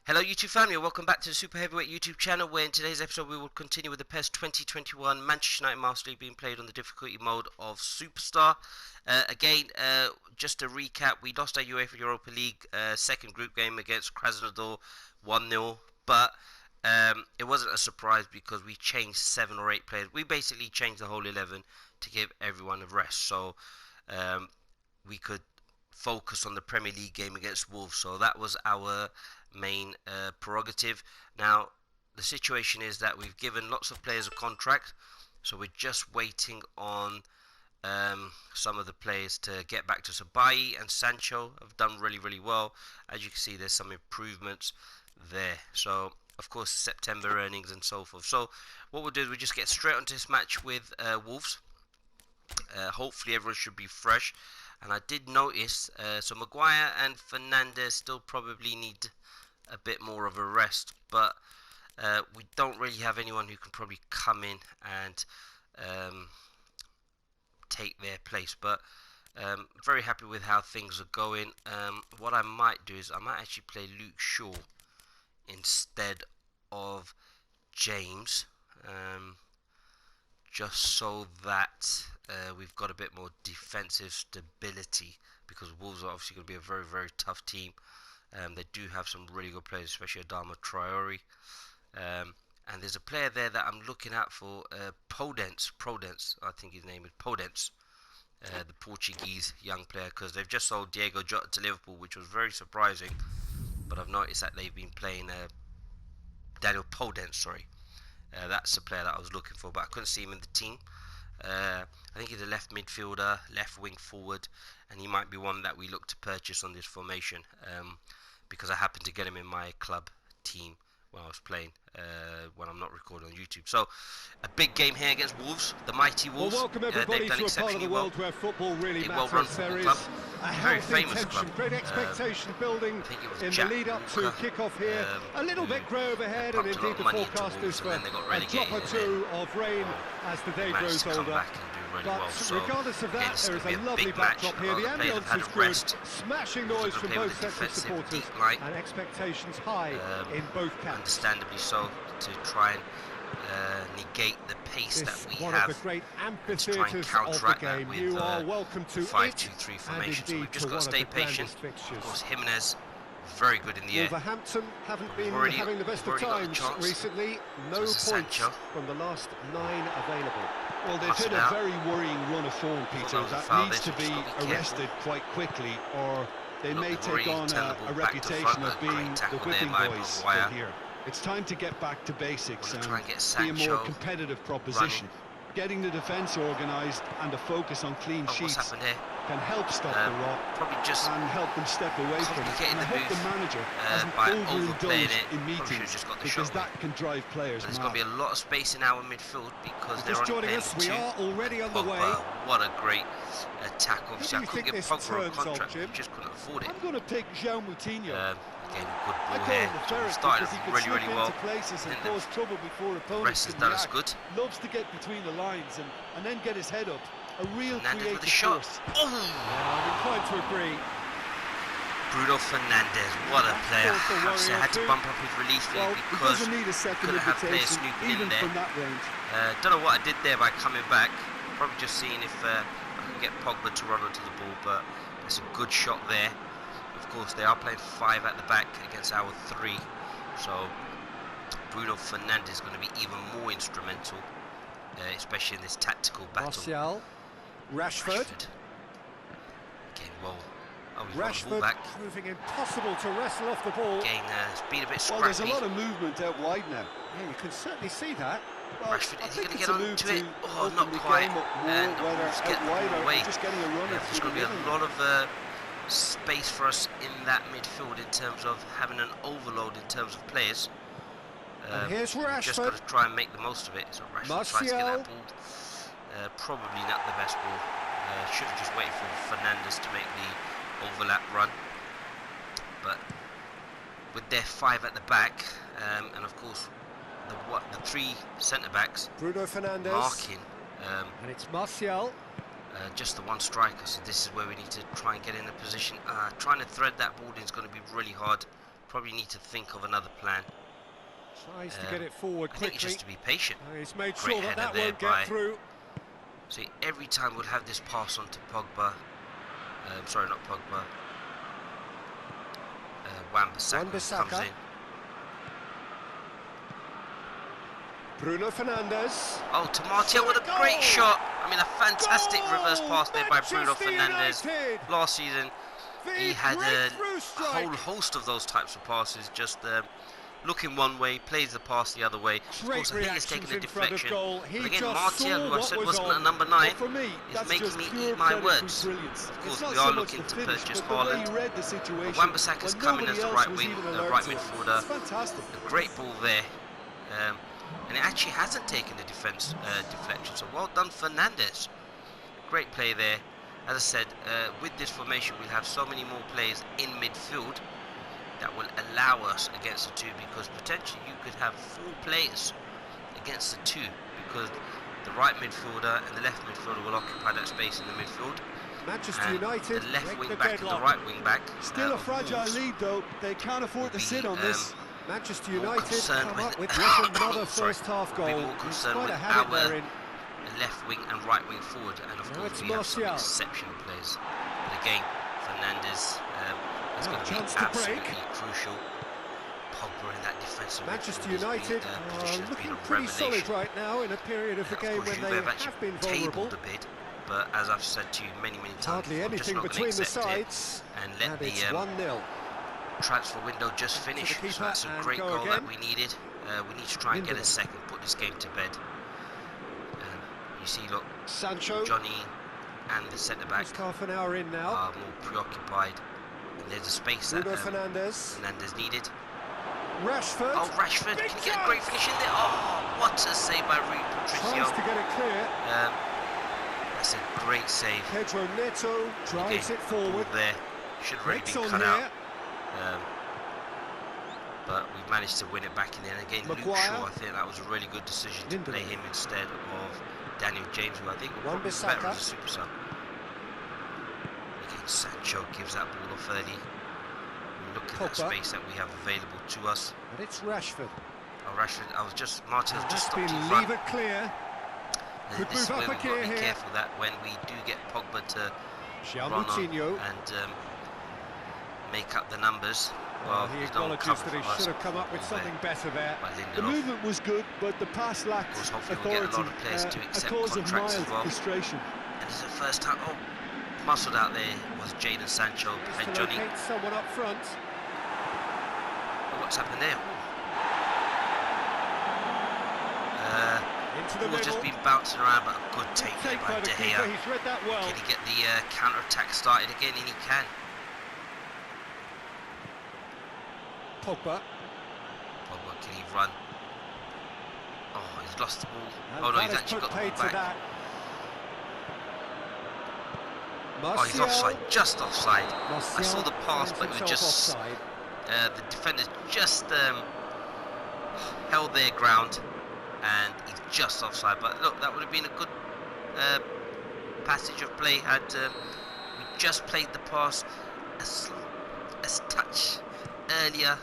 Hello YouTube family, and welcome back to the Super Heavyweight YouTube channel, where in today's episode we will continue with the PES 2021 Manchester United Master League being played on the difficulty mode of Superstar. Just to recap, we lost our UEFA Europa League second group game against Krasnodar 1-0, but it wasn't a surprise because we changed 7 or 8 players. We basically changed the whole 11 to give everyone a rest, so we could focus on the Premier League game against Wolves. So that was our main prerogative. Now the situation is that we've given lots of players a contract, so we're just waiting on some of the players to get back to us. Bailly and Sancho have done really well. As you can see, there's some improvements there. So of course September earnings and so forth. So what we'll do is we just get straight onto this match with Wolves. Hopefully everyone should be fresh. And I did notice, so Maguire and Fernandes still probably need a bit more of a rest, but we don't really have anyone who can probably come in and take their place. But very happy with how things are going. What I might do is I might actually play Luke Shaw instead of James, just so that we've got a bit more defensive stability, because Wolves are obviously going to be a very tough team. They do have some really good players, especially Adama Traore, and there's a player there that I'm looking out for, Podence, I think his name is Podence, the Portuguese young player, because they've just sold Diego Jota to Liverpool, which was very surprising. But I've noticed that they've been playing Daniel Podence, sorry. That's the player that I was looking for, but I couldn't see him in the team. I think he's a left midfielder, left wing forward, and he might be one that we look to purchase on this formation, because I happened to get him in my club team when I was playing, when I'm not recording on YouTube. So a big game here against Wolves, the mighty Wolves. Well, welcome everybody to a part of the world where football really matters. There is a very famous club. Great expectation building in the lead up to kick-off here. A little bit grey overhead, and indeed the forecast is for a drop or two of rain as the day grows older. But regardless of that, there is a lovely backdrop here. The ambience is good, smashing noise from both sets of supporters, and expectations high in both camps. Understandably so, to try and negate the pace that we have, the great and to try and counteract that with 5-2-3 formation. So we've just got to stay patient. Of course, Jimenez, very good in the air. Wolverhampton haven't been having the best of times recently. No points from the last 9 available. Well, they've hit a very worrying run of form, Peter. That needs to be arrested quite quickly, or they may take on a reputation of being the whipping boys here. It's time to get back to basics and be a more competitive proposition. Getting the defence organised and a focus on clean sheets can help stop the rot and help them step away from it. And I hope the manager hasn't overindulged in meetings, because that can drive players mad. There's going to be a lot of space in our midfield because they're only playing us. We are already on the way. What a great attack. Obviously, I couldn't get Pogba a contract, we just couldn't afford it. I'm going to pick João Moutinho. Again, good ball here. Started really well. Places and cause trouble before opponents. Rest has done us good. Loves to get between the lines and then get his head up. A real Fernandes with a creative shot. force. Oh! I'm inclined to agree. Bruno Fernandes, what a player. Obviously, I had to bump up his release fee because he couldn't have players snooping in there. From that range. Don't know what I did there by coming back. Probably just seeing if I could get Pogba to run onto the ball, but it's a good shot there. Of course, they are playing 5 at the back against our 3, so Bruno Fernandes is going to be even more instrumental, especially in this tactical battle. Martial, Rashford. Again, well, Rashford back. proving impossible to wrestle off the ball. Again, it's been a bit scrappy. Well, there's a lot of movement out wide now. Yeah, you can certainly see that. Well, Rashford, is he going to get onto it? Oh, not quite. And just getting away. Just getting a runner. There's going to be a lot of space for us in that midfield in terms of having an overload in terms of players. Here's Rashford. Just got to try and make the most of it. So Rashford tries to get that ball. Probably not the best ball. Should have just waited for Fernandes to make the overlap run. But with their 5 at the back, and of course the 3 centre backs, Bruno Fernandes marking, and it's Martial. Just the one striker, so this is where we need to try and get in a position. Trying to thread that ball in is going to be really hard. probably need to think of another plan. Tries to get it forward quickly. I think it's just to be patient. He's made sure that won't get through. See, every time we'll have this pass on to Pogba. Sorry, not Pogba. Wan-Bissaka comes in. Bruno Fernandes. Oh, to Martial with a great shot. I mean, a fantastic reverse pass there by Bruno Fernandes. Last season, he had a whole host of those types of passes. Just looking one way, plays the pass the other way. Of course, I think he's taking a deflection. But again, Martial, who I said wasn't a number 9, is making me eat my words. Of course, we are looking to purchase Haaland. Wan-Bissaka's coming as the right wing, the right midfielder. A great ball there. And it actually hasn't taken the deflection, so well done, Fernandes. Great play there. As I said, with this formation, we'll have so many more players in midfield that will allow us against the 2, because potentially you could have 4 players against the 2, because the right midfielder and the left midfielder will occupy that space in the midfield. Manchester United, the left wing back and the right wing back. Still a fragile lead though. They can't afford to sit on this. Manchester United come up with yet another first half goal. More concerned with our left wing and right wing forward, and of course we have some exceptional players. But again, Fernandes is going to be absolutely crucial. Pogba in that defensive Manchester United are looking pretty solid right now in a period of the game when they have been vulnerable. A bit, but as I've said to you many times, hardly anything between the sides, and let the 1-0. transfer window just finish. So that's a great goal that we needed. We need to try and get a second, put this game to bed. You see, look, Sancho, Johnny and the centre-back half an hour in now are more preoccupied. And there's a space that Fernandes needed. Rashford. Oh, Rashford, can he get a great finish in there? Oh, what a save by Rui Patricio. Tries to get it clear. That's a great save. Pedro Neto drives it forward. There should really be cut out. But we've managed to win it back in the end. Again, Luke Shaw, I think that was a really good decision to play him instead of Daniel James, who I think will probably be better as a super sub. Again, Sancho gives that ball off early. Look at that space that we have available to us. But it's Rashford. Oh, Rashford, Martin's just stopped in front. Leave it clear. Could this is where we've got to be careful that when we do get Pogba to run on and make up the numbers. Well, he acknowledges that he should have come up with something better there. The movement was good, but the pass lacked authority. We'll get a lot of players to accept contracts as well. Frustration. And this is the first time. Oh, muscled out there was Jadon Sancho and Johnny. Someone up front. Oh, what's happened there? Ball's just been bouncing around, but a good take there by De Gea. He's read that well. Can he get the counter-attack started again? And he can. Pogba, can he run? Oh, he's lost the ball. Oh no, he's actually got the ball back. Oh, he's offside, just offside. I saw the pass, but it was just the defenders just held their ground, and he's just offside. But look, that would have been a good passage of play had we just played the pass a touch earlier.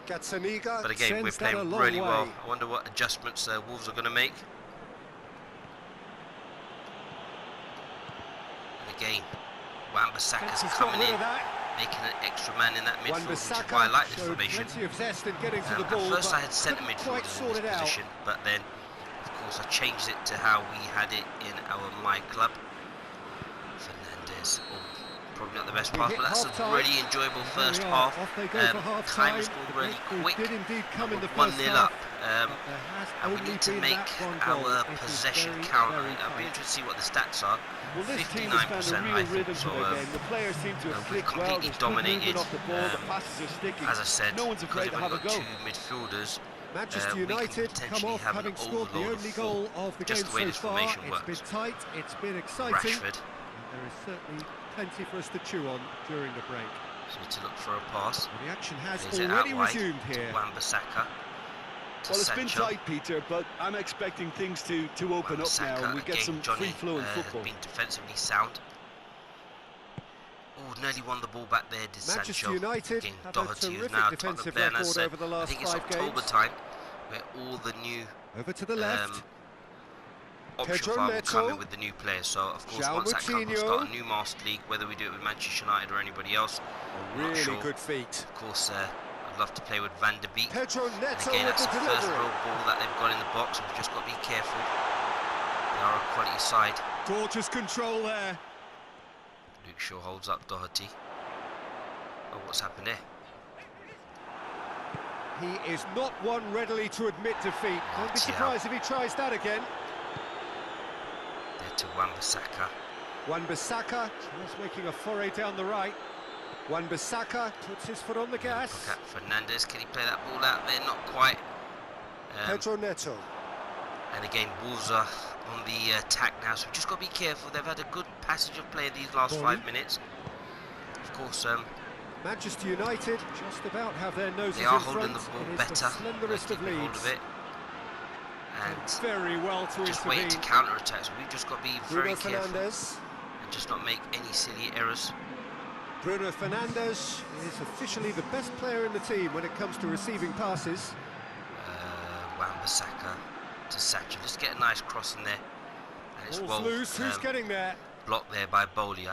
But again, we're playing really well. I wonder what adjustments Wolves are going to make. And again, Wan-Bissaka's coming in, making an extra man in that midfield, which is why I like this formation. At first I had centre midfielders in this position, but then, of course, I changed it to how we had it in our My Club. Fernandes. Probably not the best pass, but that's a really enjoyable first half. Time has gone really quick. 1-0 up. And we need to make our possession count. I'll be interested to see what the stats are. 59%, I think. So we've completely dominated. As I said, because we've only got 2 midfielders, Manchester United come off having scored the only goal of the game so far. It's been tight, it's been exciting. Rashford. There is certainly plenty for us to chew on during the break. So to look for a pass. Well, the action has already resumed here. Wan-Bissaka. Well, it's been tight, Peter, but I'm expecting things to open up now and we get some free-flowing football. Has been defensively sound. Oh, nearly won the ball back there, did Manchester Sancho. United Again, have Doherty, a who's terrific now defensive Tottenham player, record over the last I think it's 5 October games. time, where all the new over to the left. option file will come in with the new players. So, of course, once that comes, we'll start a new Master League, whether we do it with Manchester United or anybody else. A really sure. good feat. Of course, I'd love to play with Van der Beek. Pedro Neto, again, that's the first delivery. real ball that they've got in the box. We've just got to be careful. They are a quality side. Gorgeous control there. Luke Shaw holds up Doherty. Oh, what's happened there? He is not one readily to admit defeat. Don't be surprised if he tries that again. There to Wan-Bissaka. Wan-Bissaka just making a foray down the right. Wan-Bissaka puts his foot on the gas. Look at Fernandes. Can he play that ball out there? Not quite. Pedro Neto. And again, Wolves are on the attack now, so we've just got to be careful. They've had a good passage of play in these last 5 minutes. Of course, Manchester United just about have their noses they are in front. holding the ball better. The slenderest of leads. Hold of it. And very well to just intervene. waiting to counter attack. So we've just got to be very careful Fernandes. and just not make any silly errors. Bruno Fernandes is officially the best player in the team when it comes to receiving passes. Wan-Bissaka to Sancho. Just get a nice cross in there. And it's well loose. Who's getting there? Blocked there by Bowley.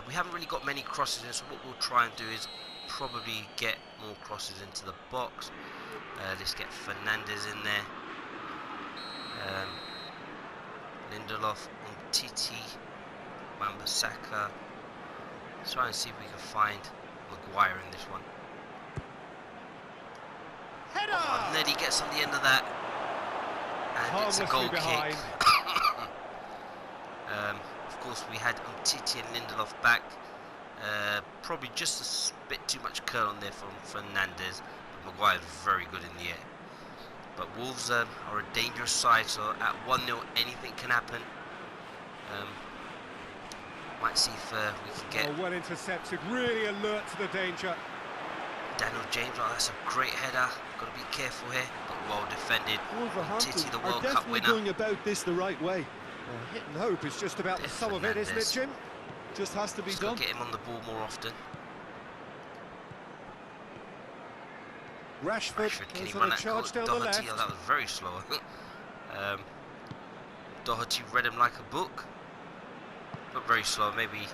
We haven't really got many crosses in, so what we'll try and do is probably get more crosses into the box. Let's get Fernandes in there. Lindelof, Umtiti, Wan-Bissaka. Let's try and see if we can find Maguire in this one. Header! Oh, Neddy gets on the end of that. And it's a goal kick. Of course, we had Umtiti and Lindelof back. Probably just a bit too much curl on there from Fernandes. But Maguire's very good in the air. But Wolves are a dangerous side, so at 1-0 anything can happen. Might see if we can get... well intercepted, really alert to the danger. Daniel James, oh, that's a great header. Got to be careful here, but well defended. Umtiti, the World Cup winner. Going about this the right way. Well, hit and hope is just about the sum of it, isn't it, Jim? Just has to be just done. Got to get him on the ball more often. Rashford can he goes run on a charge down the left. Oh, that was very slow. Doherty read him like a book, but very slow. Maybe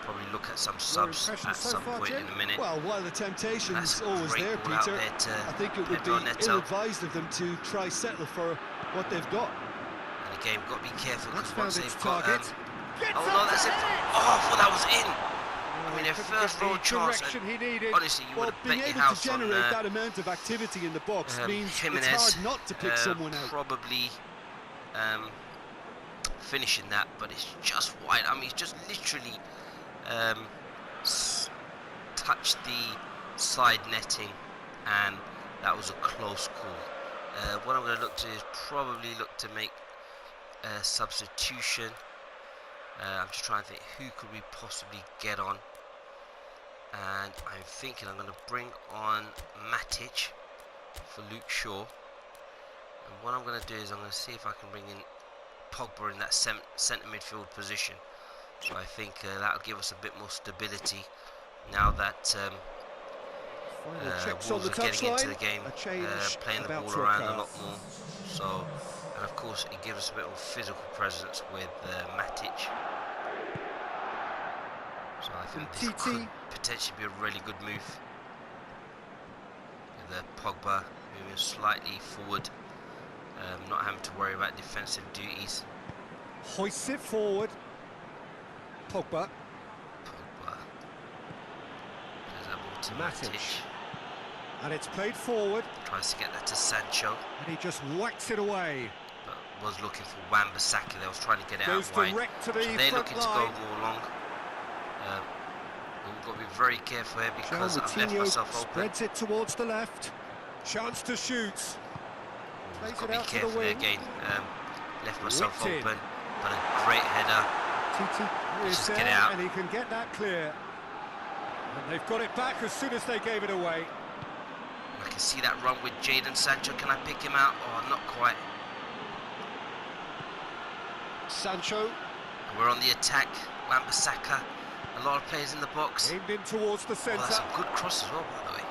probably look at some subs at some point in a minute. Well, while the temptation's always there, Peter, I think it would be ill-advised of them to try settle for what they've got. And again, we've got to be careful because once they've target. got... oh no, that's it. Oh, I thought that was in. I mean, their first real chance. Honestly, you would have bet your house to generate that amount of activity in the box means Jimenez, it's hard not to pick someone out. Probably finishing that, but it's just wide. I mean, he's just literally touched the side netting, and that was a close call. What I'm going to look to is probably look to make a substitution. I'm just trying to think, who could we possibly get on? And I'm thinking I'm going to bring on Matic for Luke Shaw. And what I'm going to do is I'm going to see if I can bring in Pogba in that centre midfield position. So I think that'll give us a bit more stability now that Wolves are getting into the game, playing the ball around a lot more. So, and of course it gives us a bit more physical presence with Matic. So I think this could potentially be a really good move. With Pogba moving slightly forward, not having to worry about defensive duties. Hoists it forward. Pogba. Plays that ball to Matic. And it's played forward. Tries to get that to Sancho. And he just whacks it away. But was looking for Wan-Bissaka. They was trying to get it Goes out wide. direct to the so they're looking line. to go more long. We've got to be very careful here because I've left myself open. Spreads it towards the left. Chance to shoot. Plays it out to the wing. Again. Left myself open. But a great header. Let's just get it out. And he can get that clear. And they've got it back as soon as they gave it away. I can see that run with Jadon Sancho. Can I pick him out? Oh, not quite. Sancho. And we're on the attack. Wan-Bissaka A lot of players in the box. Aimed in towards the centre. That's a good cross as well, by the way.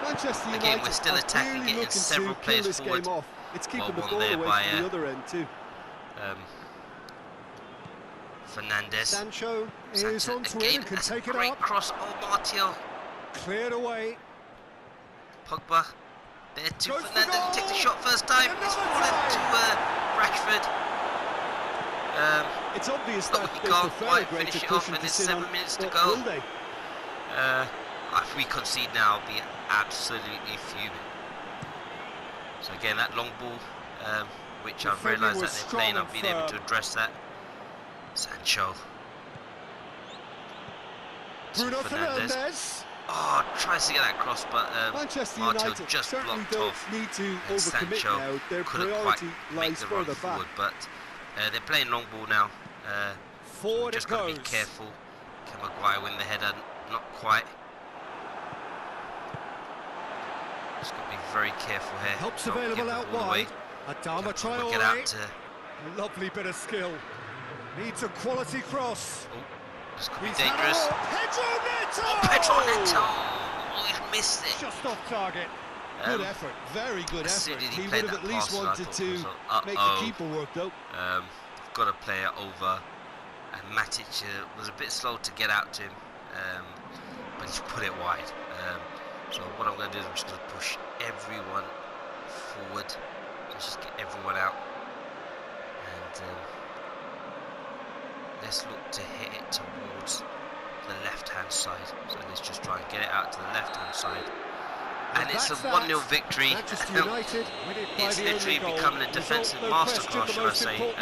Manchester United again, we're still attacking, getting several players forward. It's keeping the one ball there away by from the other end too. Fernandez. Sancho is onto it and can take it great up. Cross. Oh, Martial. Cleared away. Pogba. There to Fernandez. He takes the shot first time. It's fallen to Rashford. It's obvious that he can't quite finish it off, and there's 7 minutes to go. If we concede now, I'll be absolutely fuming. So again, that long ball, which I've realised that they're playing, I've been able to address that. Sancho. Bruno Fernandez. Oh, tries to get that cross, but Martial just certainly blocked off. Need to and overcommit Sancho now. Their couldn't priority quite make lies the run further forward, back. but they're playing long ball now. Forward just it got goes. to be careful. Can Maguire win the header? Not quite. Just got to be very careful here. Helps Don't available give the out ball wide. away. Adama Can get out to... A lovely bit of skill. Needs a quality cross. Oh, this could be dangerous. Pedro Neto! Oh, Pedro Neto! Oh, he's missed it. Just off target. Good effort, very good effort. He would have at least wanted to make the keeper work though. Got to play it over. And Matic was a bit slow to get out to him, but he's put it wide. So what I'm going to do is I'm just going to push everyone forward. Just get everyone out. And let's look to hit it towards the left-hand side. So let's just try and get it out to the left-hand side. And it's a 1-0 victory. It's literally becoming a defensive masterclass, should I say.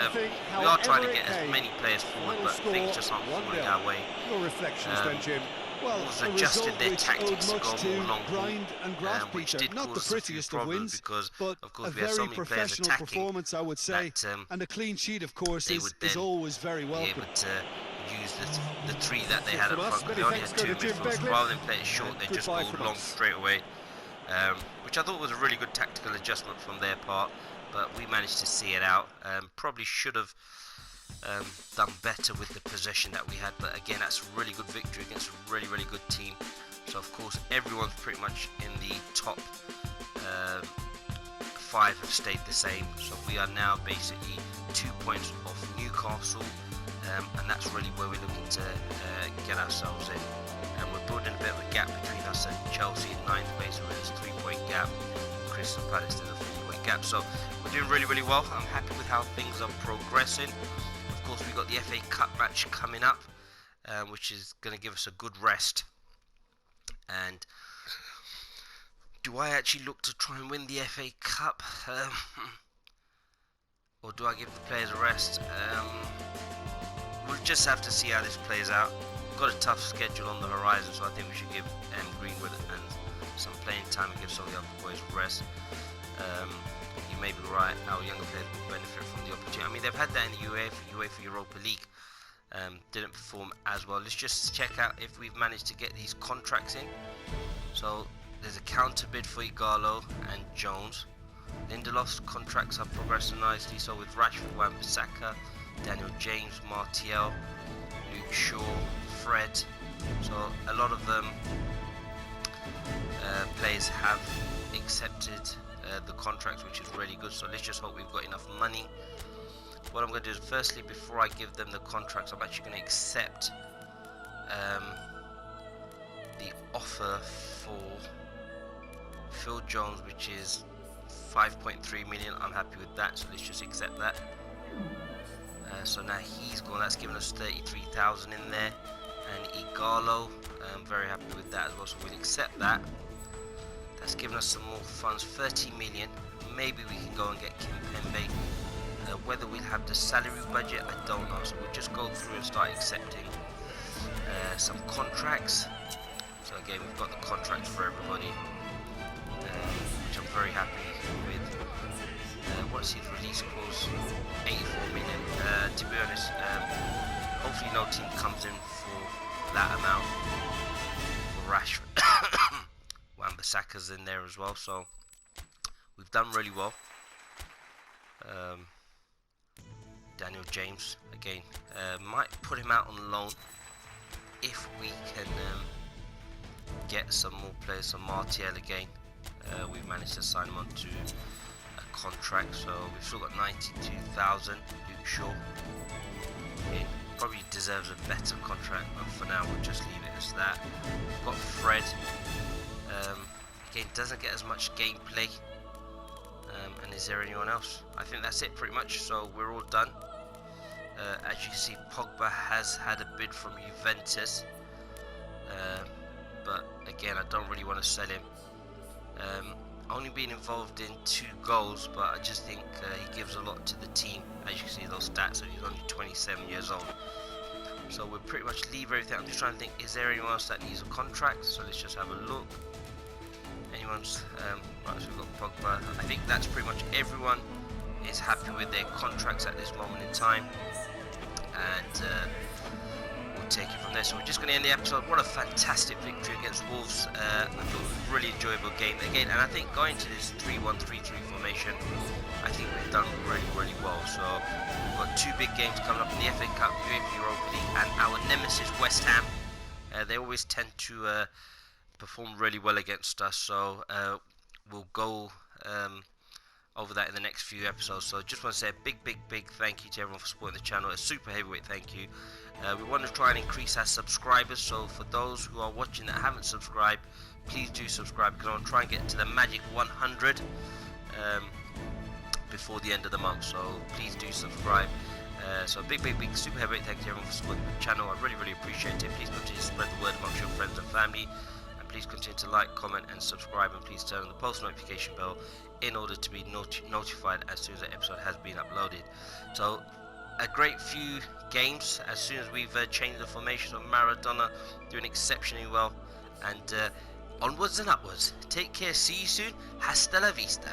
We are trying to get as many players forward, but things just aren't falling our way. Your reflections then, Jim. Well, adjusted their tactics to go more long grind and grasp, which did not the cause prettiest of wins, because but of course a we had so very many players professional attacking performance, I would say. that, and a clean sheet, of course, is always very welcome. Able to use the three that they had up front. They only had 2 midfielders. Rather than play it short, they just go long straight away. Which I thought was a really good tactical adjustment from their part, but we managed to see it out. Probably should have done better with the possession that we had, but again, that's a really good victory against a really, really good team. So of course everyone's pretty much in the top 5 have stayed the same, so we are now basically 2 points off Newcastle, and that's really where we're looking to get ourselves in. And we're building a bit of a gap between us and Chelsea in 9th place, where it's a 3-point gap. Crystal Palace is a 4-point gap, so we're doing really, really well. I'm happy with how things are progressing. Of course, we've got the FA Cup match coming up, which is going to give us a good rest. And do I actually look to try and win the FA Cup? Or do I give the players a rest? We'll just have to see how this plays out. We've got a tough schedule on the horizon, so I think we should give Greenwood and some playing time and give some of the other boys a rest. You may be right, our younger players will benefit from the opportunity. I mean, they've had that in the UEFA Europa League. Didn't perform as well. Let's just check out if we've managed to get these contracts in. So there's a counter bid for Igalo and Jones. Lindelof's contracts are progressing nicely. So with Rashford, Wan-Bissaka, Daniel James, Martial, Luke Shaw, Fred. So a lot of them players have accepted the contracts, which is really good. So let's just hope we've got enough money. What I'm going to do is, firstly, before I give them the contracts, I'm actually going to accept the offer for Phil Jones, which is 5.3 million. I'm happy with that, so let's just accept that. So now he's gone. That's given us 33,000 in there. And Igalo, I'm very happy with that as well, so we'll accept that. That's given us some more funds, 30 million. Maybe we can go and get Kimpembe. Whether we'll have the salary budget, I don't know. So we'll just go through and start accepting some contracts. So again, we've got the contracts for everybody, which I'm very happy with. What's his release clause? 84 million. To be honest, hopefully no team comes in for that amount. For Rashford, Wan-Bissaka's in there as well. So we've done really well. Daniel James again, might put him out on loan. if we can get some more players. So Martial again, we've managed to sign him onto a contract, so we've still got 92,000. Luke Shaw, it probably deserves a better contract, but for now we'll just leave it as that. We've got Fred, again doesn't get as much gameplay, and is there anyone else? I think that's it pretty much, so we're all done. As you can see, Pogba has had a bid from Juventus, but again I don't really want to sell him. Only being involved in 2 goals, but I just think he gives a lot to the team. As you can see those stats, so he's only 27 years old. So we'll pretty much leave everything. I'm just trying to think, is there anyone else that needs a contract? So let's just have a look. Anyone's right, so we've got Pogba. I think that's pretty much everyone is happy with their contracts at this moment in time, and we'll take it from there. So we're just going to end the episode. What a fantastic victory against Wolves. I thought it was a really enjoyable game again, and I think going to this 3-1-3-3 formation, I think we've done really well. So we've got 2 big games coming up in the FA Cup, UEFA Europa League, and our nemesis West Ham. They always tend to perform really well against us, so we'll go over that in the next few episodes. So just want to say a big thank you to everyone for supporting the channel. A super heavyweight thank you. We want to try and increase our subscribers, so for those who are watching that haven't subscribed, please do subscribe, because I want to try and get to the magic 100 before the end of the month, so please do subscribe. So big super heavyweight thank you to everyone for supporting the channel. I really appreciate it. Please continue to spread the word amongst your friends and family, and please continue to like, comment and subscribe, and please turn on the post notification bell in order to be notified as soon as the episode has been uploaded. So a great few games as soon as we've changed the formation. Of Maradona doing exceptionally well, and onwards and upwards. Take care, see you soon, hasta la vista.